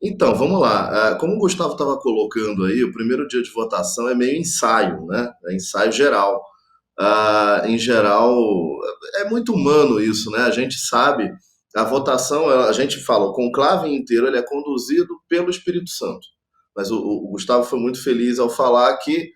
Então, vamos lá. Como o Gustavo estava colocando aí, o primeiro dia de votação é meio ensaio, né? É ensaio geral. Em geral, é muito humano isso, né? A gente sabe, a votação, a gente fala, o conclave inteiro ele é conduzido pelo Espírito Santo. Mas o Gustavo foi muito feliz ao falar que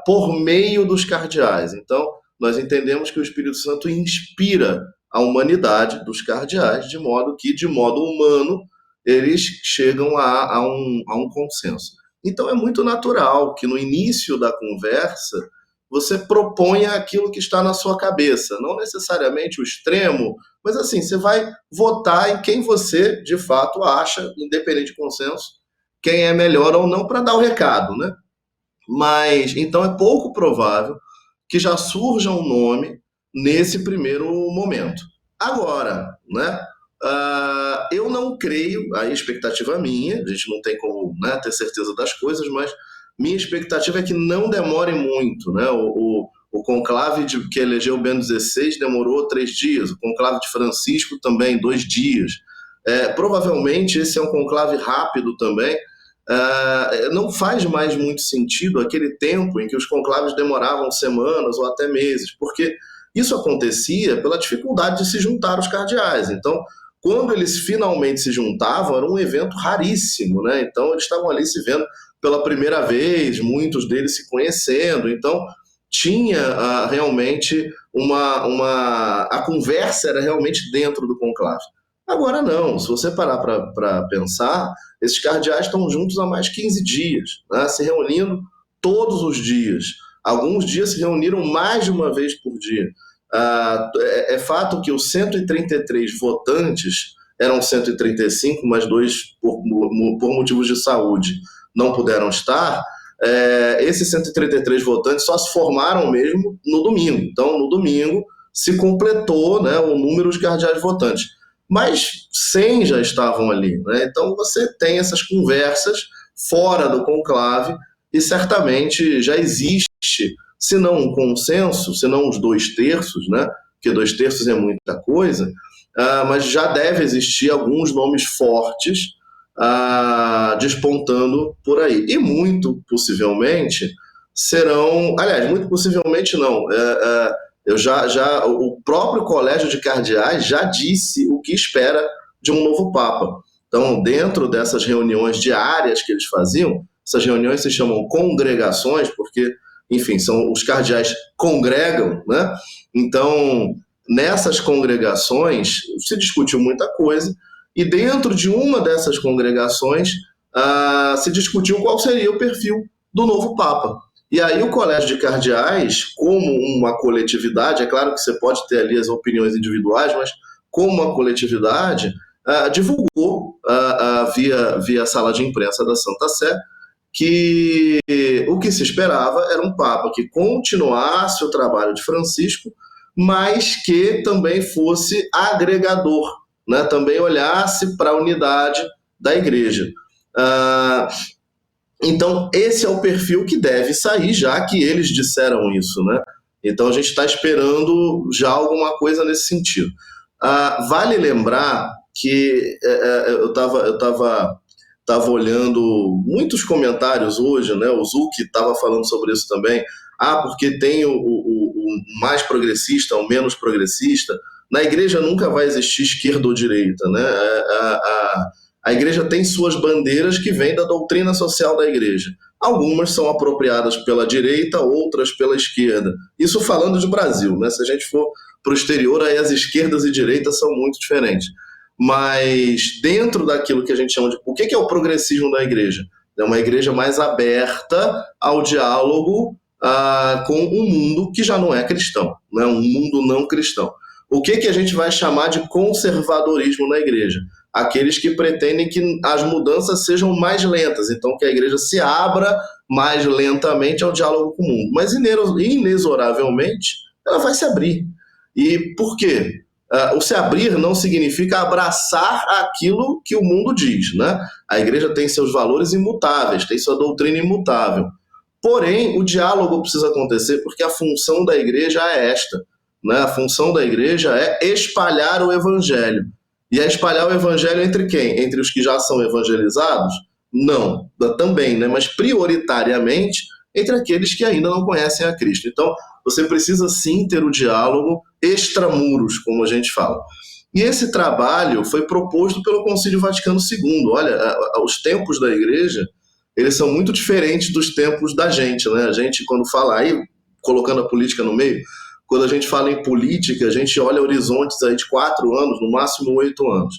por meio dos cardeais. Então, nós entendemos que o Espírito Santo inspira a humanidade dos cardeais, de modo que, de modo humano, eles chegam a um consenso. Então, é muito natural que no início da conversa você proponha aquilo que está na sua cabeça, não necessariamente o extremo, mas assim, você vai votar em quem você de fato acha, independente de consenso, quem é melhor ou não para dar o recado, né? Mas então é pouco provável que já surja um nome nesse primeiro momento. Agora, né? Eu não creio, a expectativa minha, a gente não tem como, né, ter certeza das coisas, mas minha expectativa é que não demore muito, né? O conclave que elegeu o Bento XVI demorou 3 dias, o conclave de Francisco também 2 dias. Provavelmente esse é um conclave rápido também, não faz mais muito sentido aquele tempo em que os conclaves demoravam semanas ou até meses, porque isso acontecia pela dificuldade de se juntar os cardeais. Então, quando eles finalmente se juntavam, era um evento raríssimo, né? Então, eles estavam ali se vendo pela primeira vez, muitos deles se conhecendo. Então, tinha realmente a conversa era realmente dentro do conclave. Agora não, se você parar para pensar, esses cardeais estão juntos há mais de 15 dias, né, se reunindo todos os dias. Alguns dias se reuniram mais de uma vez por dia. É fato que os 133 votantes eram 135, mas dois, por motivos de saúde, não puderam estar. Esses 133 votantes só se formaram mesmo no domingo. Então, no domingo, se completou, né, o número de cardeais votantes, mas 100 já estavam ali, né? Então você tem essas conversas fora do conclave e certamente já existe, se não um consenso, se não os 2 terços, né? Porque 2 terços é muita coisa, mas já deve existir alguns nomes fortes despontando por aí. E muito possivelmente serão, aliás, muito possivelmente não, o próprio Colégio de Cardeais já disse o que espera de um novo Papa. Então, dentro dessas reuniões diárias que eles faziam, essas reuniões se chamam congregações, porque, enfim, são os cardeais congregam, né? Então, nessas congregações se discutiu muita coisa, e dentro de uma dessas congregações se discutiu qual seria o perfil do novo Papa. E aí o Colégio de Cardeais, como uma coletividade, é claro que você pode ter ali as opiniões individuais, mas como uma coletividade, divulgou via sala de imprensa da Santa Sé que o que se esperava era um Papa que continuasse o trabalho de Francisco, mas que também fosse agregador, né? Também olhasse para a unidade da Igreja. Ah, então, esse é o perfil que deve sair, já que eles disseram isso, né? Então, a gente está esperando já alguma coisa nesse sentido. Vale lembrar que eu estava olhando muitos comentários hoje, né? O Zuc estava falando sobre isso também. Porque tem o mais progressista, o menos progressista. Na igreja nunca vai existir esquerda ou direita, né? A igreja tem suas bandeiras que vêm da doutrina social da igreja. Algumas são apropriadas pela direita, outras pela esquerda. Isso falando de Brasil, né? Se a gente for para o exterior, aí as esquerdas e direitas são muito diferentes. Mas dentro daquilo que a gente chama de... O que é o progressismo da igreja? É uma igreja mais aberta ao diálogo com um mundo que já não é cristão, né? Um mundo não cristão. O que a gente vai chamar de conservadorismo na igreja? Aqueles que pretendem que as mudanças sejam mais lentas, então que a igreja se abra mais lentamente ao diálogo com o mundo. Mas inexoravelmente ela vai se abrir. E por quê? O se abrir não significa abraçar aquilo que o mundo diz, né? A igreja tem seus valores imutáveis, tem sua doutrina imutável. Porém, o diálogo precisa acontecer porque a função da igreja é esta, né? A função da igreja é espalhar o evangelho. E é espalhar o evangelho entre quem? Entre os que já são evangelizados? Não, também, né? Mas prioritariamente entre aqueles que ainda não conhecem a Cristo. Então, você precisa sim ter o diálogo extramuros, como a gente fala. E esse trabalho foi proposto pelo Concílio Vaticano II. Olha, os tempos da igreja, eles são muito diferentes dos tempos da gente, né? A gente, quando fala aí, colocando a política no meio, quando a gente fala em política, a gente olha horizontes aí de 4 anos, no máximo 8 anos.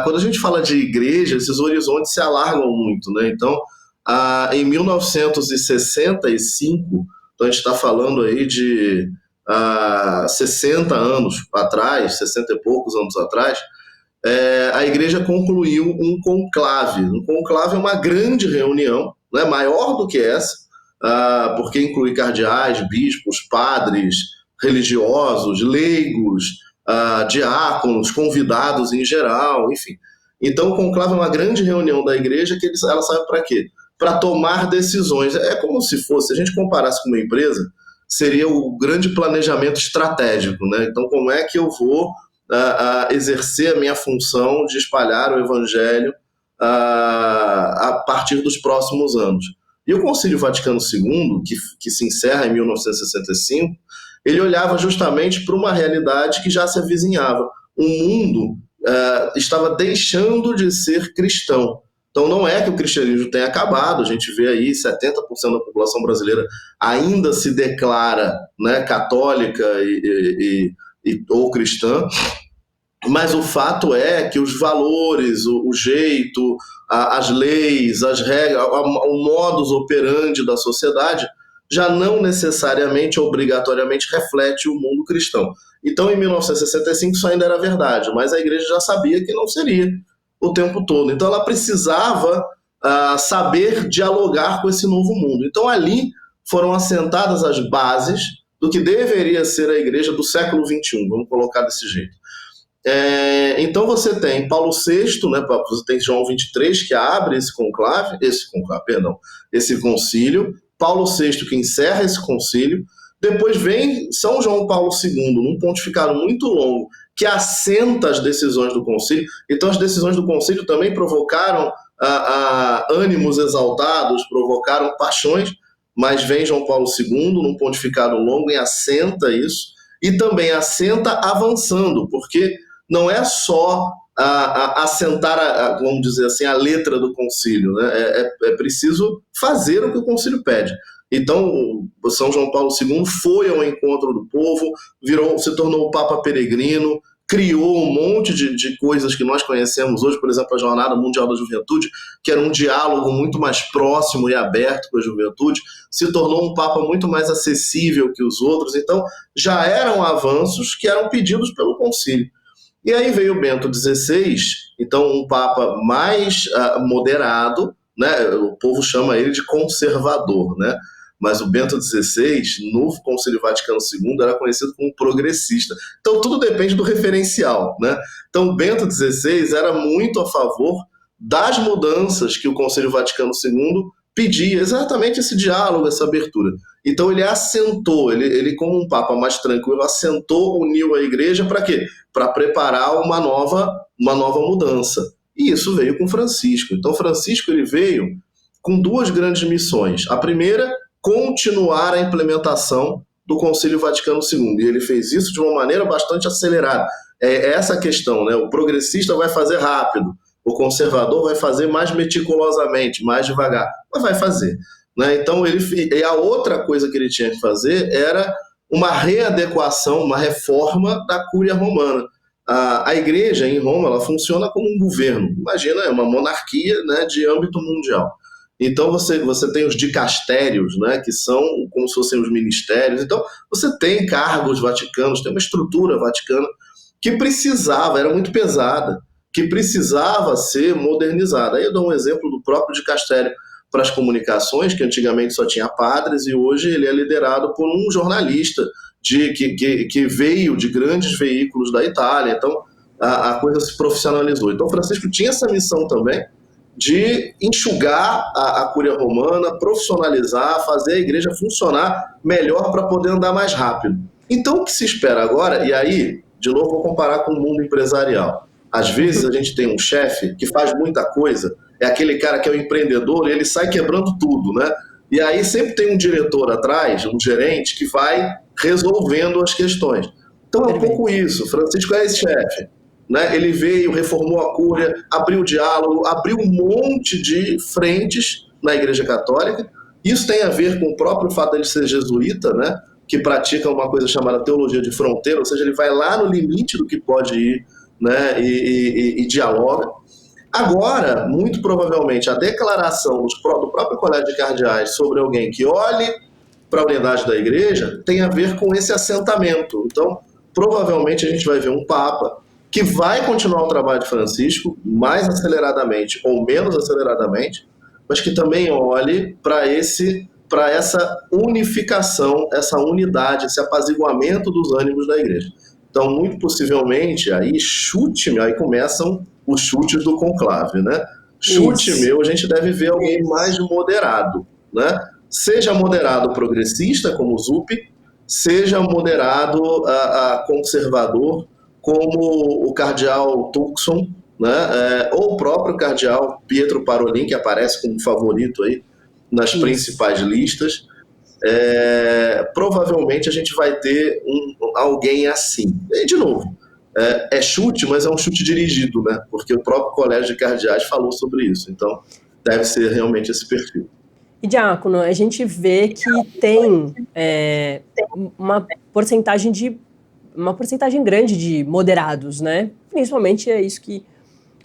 Quando a gente fala de igreja, esses horizontes se alargam muito, né? Então, em 1965, então a gente está falando aí de 60 anos atrás, 60 e poucos anos atrás, a igreja concluiu um conclave. Um conclave é uma grande reunião, né, maior do que essa, porque inclui cardeais, bispos, padres, religiosos, leigos, diáconos, convidados em geral, enfim. Então, o conclave é uma grande reunião da igreja que ela serve para quê? Para tomar decisões. É como se fosse, se a gente comparasse com uma empresa, seria o grande planejamento estratégico, né? Então, como é que eu vou exercer a minha função de espalhar o evangelho a partir dos próximos anos? E o Concílio Vaticano II, que se encerra em 1965, ele olhava justamente para uma realidade que já se avizinhava. O mundo estava deixando de ser cristão. Então não é que o cristianismo tenha acabado, a gente vê aí 70% da população brasileira ainda se declara, né, católica ou cristã, mas o fato é que os valores, o jeito, as leis, as regras, o modus operandi da sociedade já não necessariamente, obrigatoriamente, reflete o mundo cristão. Então, em 1965, isso ainda era verdade, mas a igreja já sabia que não seria o tempo todo. Então, ela precisava saber dialogar com esse novo mundo. Então, ali foram assentadas as bases do que deveria ser a igreja do século XXI, vamos colocar desse jeito. Então você tem Paulo VI, né, você tem João 23 que abre esse concílio, Paulo VI que encerra esse concílio, depois vem São João Paulo II, num pontificado muito longo, que assenta as decisões do concílio. Então as decisões do concílio também provocaram ânimos exaltados, provocaram paixões, mas vem João Paulo II, num pontificado longo, e assenta isso, e também assenta avançando, porque não é só assentar, vamos dizer assim, a letra do concílio, né? É preciso fazer o que o concílio pede. Então, São João Paulo II foi ao encontro do povo, se tornou o Papa Peregrino, criou um monte de coisas que nós conhecemos hoje, por exemplo, a Jornada Mundial da Juventude, que era um diálogo muito mais próximo e aberto com a juventude, se tornou um Papa muito mais acessível que os outros. Então, já eram avanços que eram pedidos pelo concílio. E aí veio Bento XVI, então um papa mais moderado, né? O povo chama ele de conservador, né? Mas o Bento XVI, no Concílio Vaticano II, era conhecido como progressista. Então tudo depende do referencial, né? Então Bento XVI era muito a favor das mudanças que o Concílio Vaticano II pedia, exatamente esse diálogo, essa abertura. Então ele assentou, ele como um papa mais tranquilo, assentou, uniu a igreja para quê? Para preparar uma nova mudança. E isso veio com Francisco. Então Francisco ele veio com duas grandes missões. A primeira, continuar a implementação do Concílio Vaticano II. E ele fez isso de uma maneira bastante acelerada. É essa a questão, né? O progressista vai fazer rápido, o conservador vai fazer mais meticulosamente, mais devagar, mas vai fazer. Né? Então, e a outra coisa que ele tinha que fazer era uma readequação, uma reforma da Cúria Romana. A igreja em Roma ela funciona como um governo. Imagina, é uma monarquia, né, de âmbito mundial. Então você tem os dicastérios, né, que são como se fossem os ministérios. Então você tem cargos vaticanos, tem uma estrutura vaticana que precisava, era muito pesada, que precisava ser modernizada. Aí eu dou um exemplo do próprio dicastério para as comunicações, que antigamente só tinha padres, e hoje ele é liderado por um jornalista que veio de grandes veículos da Itália. Então a coisa se profissionalizou. Então Francisco tinha essa missão também de enxugar a Cúria Romana, profissionalizar, fazer a igreja funcionar melhor para poder andar mais rápido. Então o que se espera agora, e aí, de novo, vou comparar com o mundo empresarial. Às vezes a gente tem um chefe que faz muita coisa, é aquele cara que é o empreendedor e ele sai quebrando tudo, né? E aí sempre tem um diretor atrás, um gerente, que vai resolvendo as questões. Então é um pouco isso. Francisco é esse chefe, né? Ele veio, reformou a Cúria, abriu diálogo, abriu um monte de frentes na Igreja Católica. Isso tem a ver com o próprio fato de ele ser jesuíta, né? Que pratica uma coisa chamada teologia de fronteira, ou seja, ele vai lá no limite do que pode ir, né? E dialoga. Agora, muito provavelmente, a declaração do próprio Colégio de Cardeais sobre alguém que olhe para a unidade da igreja tem a ver com esse assentamento. Então, provavelmente a gente vai ver um Papa que vai continuar o trabalho de Francisco mais aceleradamente ou menos aceleradamente, mas que também olhe para essa unificação, essa unidade, esse apaziguamento dos ânimos da igreja. Então, muito possivelmente, aí começam os chutes do conclave, né? Chute Isso. meu, a gente deve ver alguém mais moderado, né? Seja moderado progressista, como o Zuppi, seja moderado conservador, como o cardeal Turkson, né? Ou o próprio cardeal Pietro Parolin, que aparece como favorito aí nas principais listas. Provavelmente a gente vai ter alguém assim. E, de novo, é chute, mas é um chute dirigido, né? Porque o próprio Colégio de Cardeais falou sobre isso. Então, deve ser realmente esse perfil. E, Diácono, a gente vê que tem uma porcentagem grande de moderados, né? Principalmente é isso que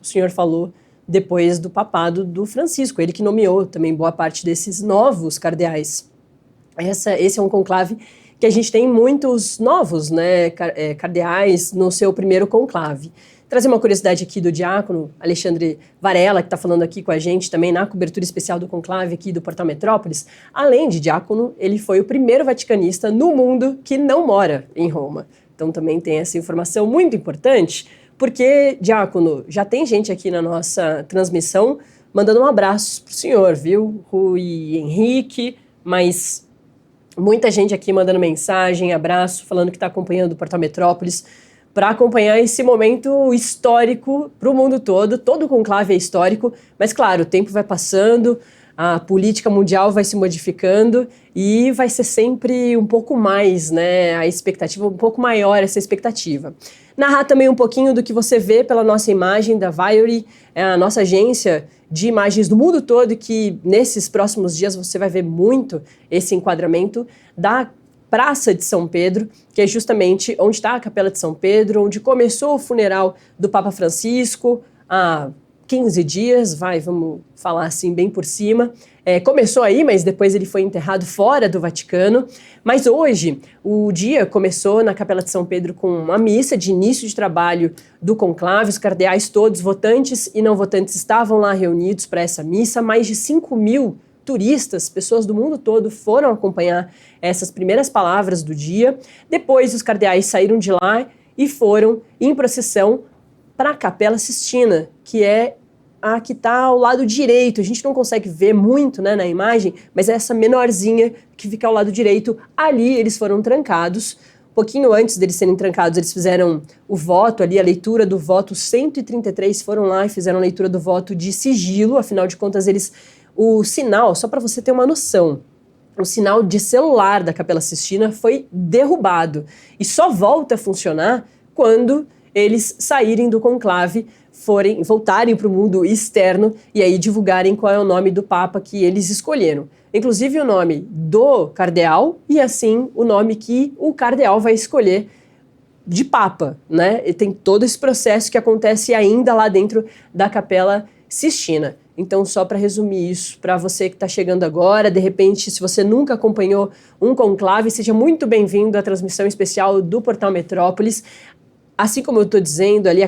o senhor falou depois do papado do Francisco, ele que nomeou também boa parte desses novos cardeais. Esse é um conclave que a gente tem muitos novos, né, cardeais no seu primeiro conclave. Trazer uma curiosidade aqui do diácono Alexandre Varela, que está falando aqui com a gente também na cobertura especial do conclave aqui do Portal Metrópolis. Além de diácono, ele foi o primeiro vaticanista no mundo que não mora em Roma. Então também tem essa informação muito importante, porque, diácono, já tem gente aqui na nossa transmissão mandando um abraço pro senhor, viu? Rui Henrique, mas muita gente aqui mandando mensagem, abraço, falando que está acompanhando o Portal Metrópolis, para acompanhar esse momento histórico para o mundo todo. Todo conclave é histórico, mas claro, o tempo vai passando, a política mundial vai se modificando e vai ser sempre um pouco mais, né, a expectativa, um pouco maior essa expectativa. Narrar também um pouquinho do que você vê pela nossa imagem da Viore, a nossa agência de imagens do mundo todo, que nesses próximos dias você vai ver muito esse enquadramento da Praça de São Pedro, que é justamente onde está a Capela de São Pedro, onde começou o funeral do Papa Francisco há 15 dias, vamos falar assim bem por cima. Começou aí, mas depois ele foi enterrado fora do Vaticano. Mas hoje, o dia começou na Capela de São Pedro com uma missa de início de trabalho do conclave. Os cardeais todos, votantes e não votantes, estavam lá reunidos para essa missa. Mais de 5.000 turistas, pessoas do mundo todo, foram acompanhar essas primeiras palavras do dia. Depois, os cardeais saíram de lá e foram em procissão para a Capela Sistina, que é a que está ao lado direito. A gente não consegue ver muito, né, na imagem, mas é essa menorzinha que fica ao lado direito. Ali eles foram trancados. Um pouquinho antes deles serem trancados, eles fizeram o voto ali, a leitura do voto. 133 foram lá e fizeram a leitura do voto de sigilo. Afinal de contas, o sinal, só para você ter uma noção, o sinal de celular da Capela Sistina foi derrubado e só volta a funcionar quando eles saírem do conclave, voltarem para o mundo externo e aí divulgarem qual é o nome do Papa que eles escolheram. Inclusive o nome do cardeal e assim o nome que o cardeal vai escolher de Papa, né? E tem todo esse processo que acontece ainda lá dentro da Capela Sistina. Então, só para resumir isso, para você que está chegando agora, de repente, se você nunca acompanhou um conclave, seja muito bem-vindo à transmissão especial do Portal Metrópolis. Assim como eu estou dizendo, ali a